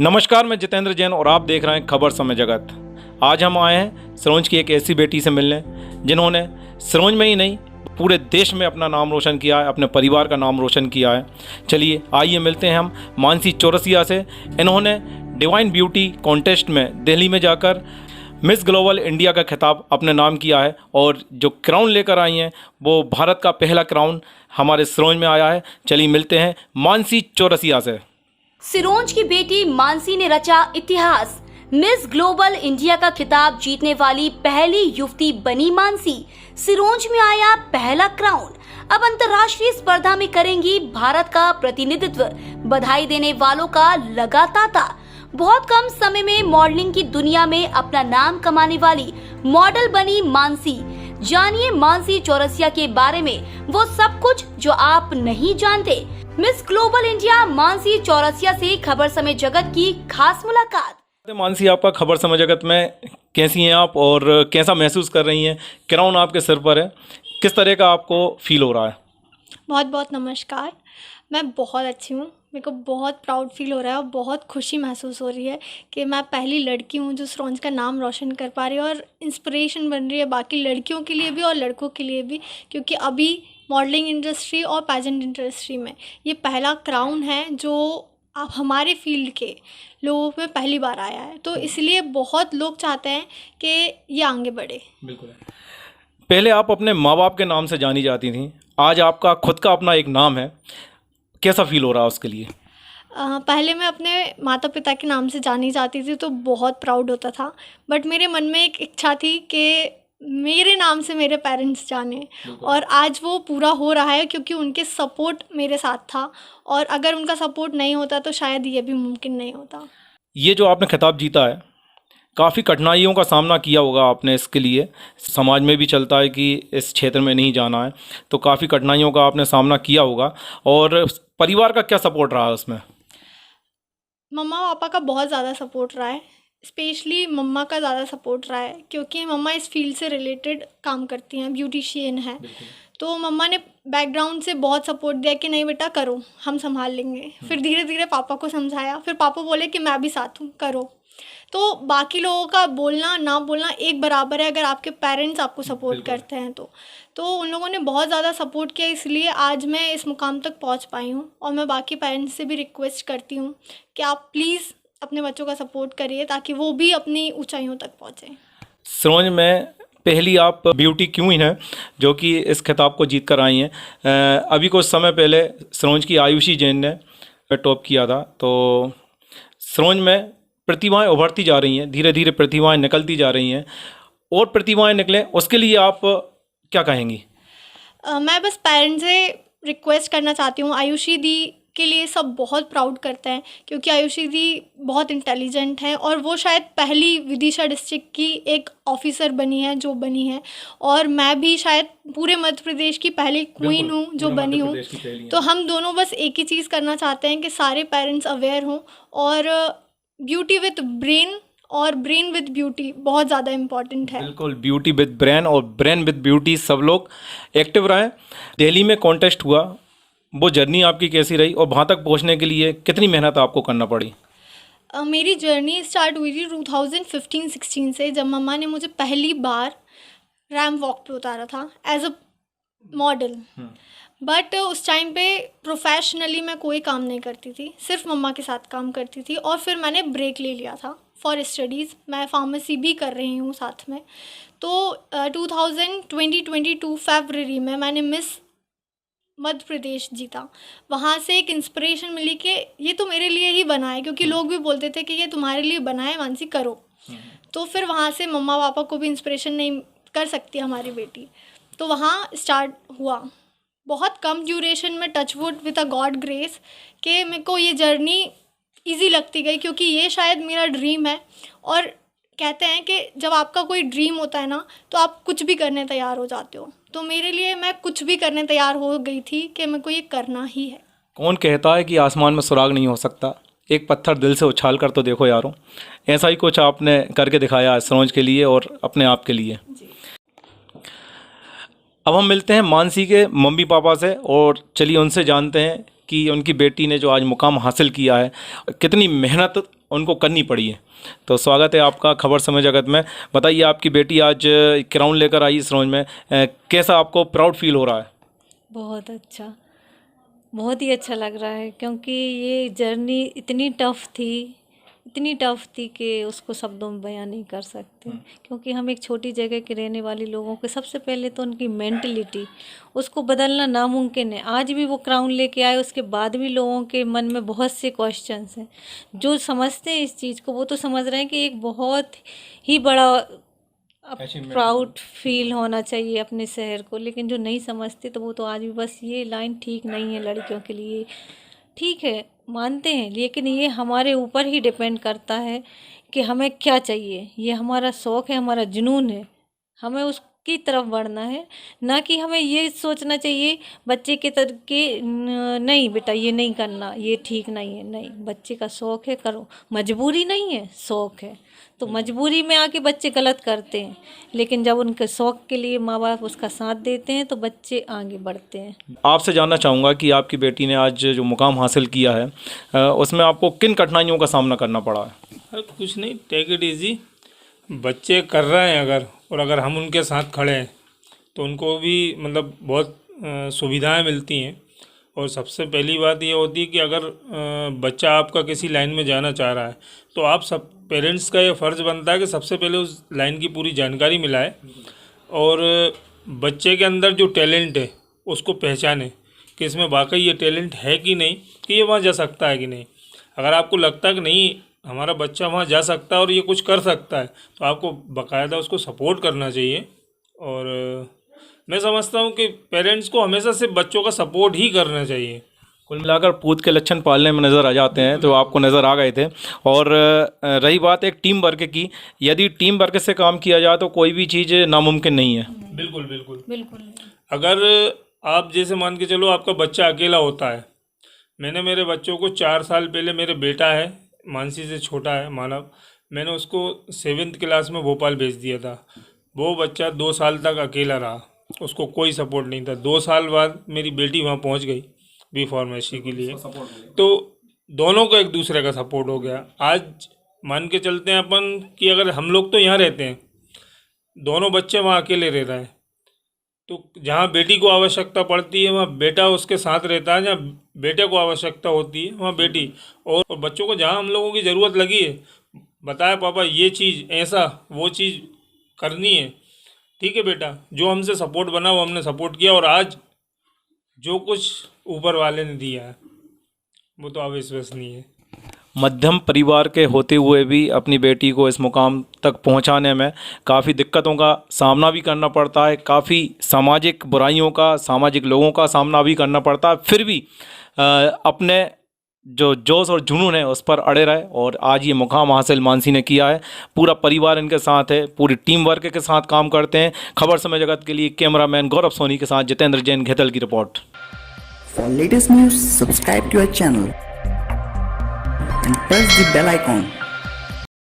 नमस्कार, मैं जितेंद्र जैन और आप देख रहे हैं खबर समय जगत। आज हम आए हैं सिरोंज की एक ऐसी बेटी से मिलने जिन्होंने सिरोंज में ही नहीं पूरे देश में अपना नाम रोशन किया है, अपने परिवार का नाम रोशन किया है। चलिए आइए मिलते हैं हम मानसी चौरसिया से। इन्होंने डिवाइन ब्यूटी कॉन्टेस्ट में दिल्ली में जाकर मिस ग्लोबल इंडिया का खिताब अपने नाम किया है और जो क्राउन लेकर आई हैं वो भारत का पहला क्राउन हमारे सिरोंज में आया है। चलिए मिलते हैं मानसी चौरसिया से। सिरोंज की बेटी मानसी ने रचा इतिहास। मिस ग्लोबल इंडिया का खिताब जीतने वाली पहली युवती बनी मानसी। सिरोंज में आया पहला क्राउन। अब अंतर्राष्ट्रीय स्पर्धा में करेंगी भारत का प्रतिनिधित्व। बधाई देने वालों का लगा तांता। बहुत कम समय में मॉडलिंग की दुनिया में अपना नाम कमाने वाली मॉडल बनी मानसी। जानिए मानसी चौरसिया के बारे में वो सब कुछ जो आप नहीं जानते। Miss global India Mansi Chaurasia से खबर समय जगत की खास मुलाकात। मानसी, आपका खबर समय जगत में कैसी हैं आप और कैसा महसूस कर रही हैं? क्राउन आपके सिर पर है, किस तरह का आपको फील हो रहा है? बहुत बहुत नमस्कार। मैं बहुत अच्छी हूँ। मेरे को बहुत प्राउड फील हो रहा है और बहुत खुशी महसूस हो रही है कि मैं पहली लड़की हूँ जो सिरोंज का नाम रोशन कर पा रही है और इंस्पिरेशन बन रही है बाकी लड़कियों के लिए भी और लड़कों के लिए भी, क्योंकि अभी मॉडलिंग इंडस्ट्री और पैजेंट इंडस्ट्री में ये पहला क्राउन है जो अब हमारे फील्ड के लोगों में पहली बार आया है। तो इसलिए बहुत लोग चाहते हैं कि ये आगे बढ़े। बिल्कुल। पहले आप अपने माँ बाप के नाम से जानी जाती थी, आज आपका खुद का अपना एक नाम है, कैसा फील हो रहा है उसके लिए? पहले मैं अपने माता पिता के नाम से जानी जाती थी तो बहुत प्राउड होता था, बट मेरे मन में एक इच्छा थी कि मेरे नाम से मेरे पेरेंट्स जाने, और आज वो पूरा हो रहा है क्योंकि उनके सपोर्ट मेरे साथ था, और अगर उनका सपोर्ट नहीं होता तो शायद ये भी मुमकिन नहीं होता। ये जो आपने खिताब जीता है, काफ़ी कठिनाइयों का सामना किया होगा आपने इसके लिए। समाज में भी चलता है कि इस क्षेत्र में नहीं जाना है, तो काफ़ी कठिनाइयों का आपने सामना किया होगा, और परिवार का क्या सपोर्ट रहा है उसमें? मम्मा पापा का बहुत ज़्यादा सपोर्ट रहा है, स्पेशली मम्मा का ज़्यादा सपोर्ट रहा है क्योंकि मम्मा इस फील्ड से रिलेटेड काम करती हैं, ब्यूटिशियन है। तो मम्मा ने बैकग्राउंड से बहुत सपोर्ट दिया कि नहीं बेटा करो, हम संभाल लेंगे। फिर धीरे धीरे पापा को समझाया, फिर पापा बोले कि मैं भी साथ हूँ, करो। तो बाकी लोगों का बोलना ना बोलना एक बराबर है अगर आपके पेरेंट्स आपको सपोर्ट करते हैं तो उन लोगों ने बहुत ज़्यादा सपोर्ट किया, इसलिए आज मैं इस मुकाम तक पहुँच पाई हूँ। और मैं बाकी पेरेंट्स से भी रिक्वेस्ट करती हूँ कि आप प्लीज़ अपने बच्चों का सपोर्ट करिए ताकि वो भी अपनी ऊंचाइयों तक पहुँचें। सिरोंज में पहली आप ब्यूटी क्वीन हैं जो कि इस खिताब को जीत कर आई हैं। अभी कुछ समय पहले सिरोंज की आयुषी जैन ने टॉप किया था। तो सिरोंज में प्रतिभाएं उभरती जा रही हैं, धीरे धीरे प्रतिभाएं निकलती जा रही हैं, और प्रतिभाएं निकलें उसके लिए आप क्या कहेंगी? मैं बस पेरेंट्स से रिक्वेस्ट करना चाहती हूँ, आयुषी दी के लिए सब बहुत प्राउड करते हैं क्योंकि आयुषी दी बहुत इंटेलिजेंट है और वो शायद पहली विदिशा डिस्ट्रिक्ट की एक ऑफिसर बनी है जो बनी है, और मैं भी शायद पूरे मध्य प्रदेश की पहली क्वीन हूँ जो बनी हूँ। तो हम दोनों बस एक ही चीज़ करना चाहते हैं कि सारे पेरेंट्स अवेयर हों, और ब्यूटी विद ब्रेन और ब्रेन विद ब्यूटी बहुत ज़्यादा इम्पॉर्टेंट है। बिल्कुल, ब्यूटी विद ब्रेन और ब्रेन विद ब्यूटी, सब लोग एक्टिव रहें। दिल्ली में कॉन्टेस्ट हुआ, वो जर्नी आपकी कैसी रही और वहाँ तक पहुँचने के लिए कितनी मेहनत आपको करना पड़ी? मेरी जर्नी स्टार्ट हुई थी 2015-16 से, जब मम्मा ने मुझे पहली बार रैम्प वॉक पे उतारा था एज अ मॉडल। बट उस टाइम पे प्रोफेशनली मैं कोई काम नहीं करती थी, सिर्फ मम्मा के साथ काम करती थी, और फिर मैंने ब्रेक ले लिया था फॉर स्टडीज़। मैं फार्मेसी भी कर रही हूँ साथ में। तो 2022 फरवरी में मैंने मिस मध्य प्रदेश जीता। वहाँ से एक इंस्पिरेशन मिली कि ये तो मेरे लिए ही बना है, क्योंकि लोग भी बोलते थे कि ये तुम्हारे लिए बना है मानसी, करो। तो फिर वहाँ से मम्मा पापा को भी इंस्पिरेशन नहीं कर सकती हमारी बेटी, तो वहाँ स्टार्ट हुआ। बहुत कम ड्यूरेशन में, touch wood with a God grace, कि मेरे को ये जर्नी ईजी लगती गई क्योंकि ये शायद मेरा ड्रीम है। और कहते हैं कि जब आपका कोई ड्रीम होता है ना तो आप कुछ भी करने तैयार हो जाते हो, तो मेरे लिए मैं कुछ भी करने तैयार हो गई थी कि मेरे को ये करना ही है। कौन कहता है कि आसमान में सुराग नहीं हो सकता? एक पत्थर दिल से उछाल कर तो देखो यारों। ऐसा ही कुछ आपने करके दिखाया है सिरोंज के लिए और अपने आप के लिए। अब हम मिलते हैं मानसी के मम्मी पापा से और चलिए उनसे जानते हैं कि उनकी बेटी ने जो आज मुकाम हासिल किया है, कितनी मेहनत उनको करनी पड़ी है। तो स्वागत है आपका खबर समय जगत में। बताइए, आपकी बेटी आज क्राउन लेकर आई सिरोंज में, कैसा आपको प्राउड फील हो रहा है? बहुत अच्छा, बहुत ही अच्छा लग रहा है, क्योंकि ये जर्नी इतनी टफ़ थी कि उसको शब्दों में बयां नहीं कर सकते। क्योंकि हम एक छोटी जगह के रहने वाले लोगों के सबसे पहले तो उनकी मेंटलिटी, उसको बदलना नामुमकिन है। आज भी वो क्राउन लेके आए, उसके बाद भी लोगों के मन में बहुत से क्वेश्चंस हैं। जो समझते हैं इस चीज़ को वो तो समझ रहे हैं कि एक बहुत ही बड़ा प्राउड फील होना चाहिए अपने शहर को, लेकिन जो नहीं समझते तो वो तो आज भी बस ये लाइन ठीक नहीं है लड़कियों के लिए, ठीक है मानते हैं, लेकिन ये हमारे ऊपर ही डिपेंड करता है कि हमें क्या चाहिए। ये हमारा शौक़ है, हमारा जुनून है, हमें उसकी तरफ बढ़ना है, ना कि हमें ये सोचना चाहिए बच्चे के नहीं बेटा ये नहीं करना, ये ठीक नहीं है। नहीं, बच्चे का शौक़ है, करो, मजबूरी नहीं है, शौक़ है। तो मजबूरी में आके बच्चे गलत करते हैं, लेकिन जब उनके शौक़ के लिए माँ बाप उसका साथ देते हैं तो बच्चे आगे बढ़ते हैं। आपसे जानना चाहूँगा कि आपकी बेटी ने आज जो मुकाम हासिल किया है, उसमें आपको किन कठिनाइयों का सामना करना पड़ा है? अरे कुछ नहीं, टेक इट इजी। बच्चे कर रहे हैं अगर हम उनके साथ खड़े हैं तो उनको भी मतलब बहुत सुविधाएं मिलती हैं। और सबसे पहली बात ये होती है कि अगर बच्चा आपका किसी लाइन में जाना चाह रहा है तो आप सब पेरेंट्स का ये फ़र्ज़ बनता है कि सबसे पहले उस लाइन की पूरी जानकारी मिलाए और बच्चे के अंदर जो टैलेंट है उसको पहचाने कि इसमें वाकई ये टैलेंट है कि नहीं, कि ये वहाँ जा सकता है कि नहीं। अगर आपको लगता है कि नहीं हमारा बच्चा वहाँ जा सकता है और ये कुछ कर सकता है तो आपको बाकायदा उसको सपोर्ट करना चाहिए। और मैं समझता हूँ कि पेरेंट्स को हमेशा से बच्चों का सपोर्ट ही करना चाहिए। कुल मिलाकर पूत के लक्षण पालने में नज़र आ जाते हैं, तो आपको नज़र आ गए थे। और रही बात एक टीम वर्क की, यदि टीम वर्क से काम किया जाए तो कोई भी चीज़ नामुमकिन नहीं है। बिल्कुल बिल्कुल बिल्कुल। अगर आप जैसे मान के चलो आपका बच्चा अकेला होता है, मैंने मेरे बच्चों को 4 साल पहले, मेरे बेटा है मानसी से छोटा है मानव, मैंने उसको 7th क्लास में भोपाल भेज दिया था। वो बच्चा 2 साल तक अकेला रहा, उसको कोई सपोर्ट नहीं था। 2 साल बाद मेरी बेटी वहाँ पहुँच गई बी फार्मेसी के लिए, तो दोनों को एक दूसरे का सपोर्ट हो गया। आज मान के चलते हैं अपन कि अगर हम लोग तो यहाँ रहते हैं, दोनों बच्चे वहाँ अकेले रह रहे हैं, तो जहाँ बेटी को आवश्यकता पड़ती है वहाँ बेटा उसके साथ रहता है, जहाँ बेटे को आवश्यकता होती है वहाँ बेटी। और बच्चों को जहाँ हम लोगों की ज़रूरत लगी है, बताया पापा ये चीज़ ऐसा, वो चीज़ करनी है, ठीक है बेटा, जो हमसे सपोर्ट बना वो हमने सपोर्ट किया। और आज जो कुछ ऊपर वाले ने दिया है वो तो अविश्वसनीय है। मध्यम परिवार के होते हुए भी अपनी बेटी को इस मुकाम तक पहुंचाने में काफ़ी दिक्कतों का सामना भी करना पड़ता है, काफ़ी सामाजिक बुराइयों का, सामाजिक लोगों का सामना भी करना पड़ता है, फिर भी अपने जो जोश और जुनून है उस पर अड़े रहे और आज ये मुकाम हासिल मानसी ने किया है। पूरा परिवार इनके साथ है, पूरी टीम वर्क के साथ काम करते हैं। खबर समय जगत के लिए कैमरामैन गौरव सोनी के साथ जितेंद्र जैन, घेतल की report. For latest news, subscribe to our channel and press the bell icon.